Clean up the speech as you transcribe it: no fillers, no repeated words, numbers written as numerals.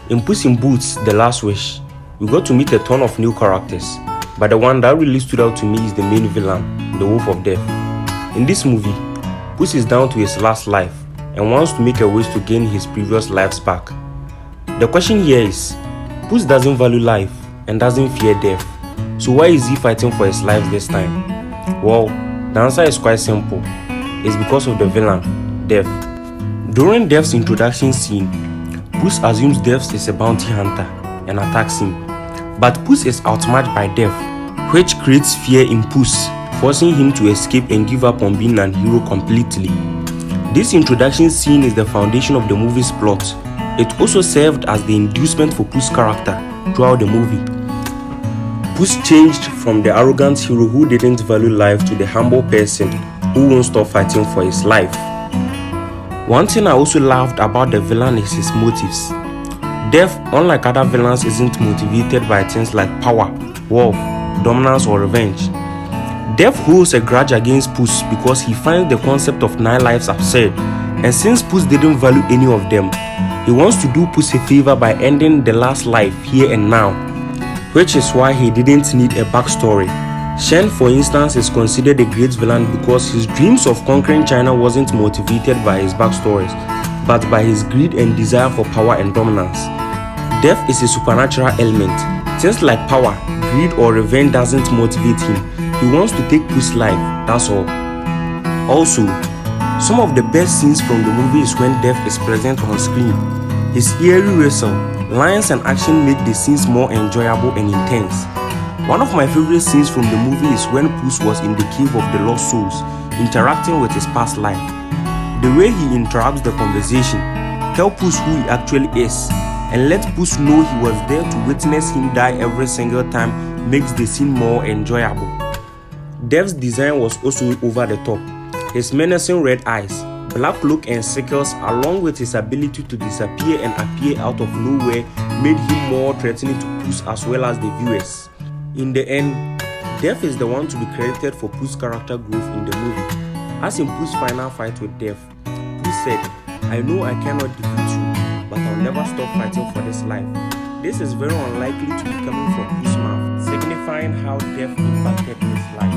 In Puss in Boots: The Last Wish, we got to meet a ton of new characters, but the one that really stood out to me is the main villain, the Wolf of Death. In this movie, Puss is down to his last life and wants to make a wish to gain his previous lives back. The question here is, Puss doesn't value life and doesn't fear death, so why is he fighting for his life this time? Well, the answer is quite simple. It's because of the villain, Death. During Death's introduction scene, Puss assumes Death is a bounty hunter and attacks him. But Puss is outmatched by Death, which creates fear in Puss, forcing him to escape and give up on being an hero completely. This introduction scene is the foundation of the movie's plot. It also served as the inducement for Puss' character throughout the movie. Puss changed from the arrogant hero who didn't value life to the humble person who won't stop fighting for his life. One thing I also loved about the villain is his motives. Death, unlike other villains, isn't motivated by things like power, wealth, dominance, or revenge. Death holds a grudge against Puss because he finds the concept of 9 lives absurd, and since Puss didn't value any of them, he wants to do Puss a favor by ending the last life here and now, which is why he didn't need a backstory. Shen, for instance, is considered a great villain because his dreams of conquering China wasn't motivated by his backstories, but by his greed and desire for power and dominance. Death is a supernatural element. Things like power, greed, or revenge doesn't motivate him. He wants to take Puss' life, that's all. Also, some of the best scenes from the movie is when Death is present on screen. His eerie wrestle, lines, and action make the scenes more enjoyable and intense. One of my favorite scenes from the movie is when Puss was in the Cave of the Lost Souls, interacting with his past life. The way he interrupts the conversation, tell Puss who he actually is, and let Puss know he was there to witness him die every single time makes the scene more enjoyable. Death's design was also over the top. His menacing red eyes, black cloak and sickles, along with his ability to disappear and appear out of nowhere, made him more threatening to Puss as well as the viewers. In the end, Death is the one to be credited for Puss' character growth in the movie. As in Puss' final fight with Death, Puss said, "I know I cannot defeat you, but I'll never stop fighting for this life." This is very unlikely to be coming from Puss' mouth, signifying how Death impacted his life.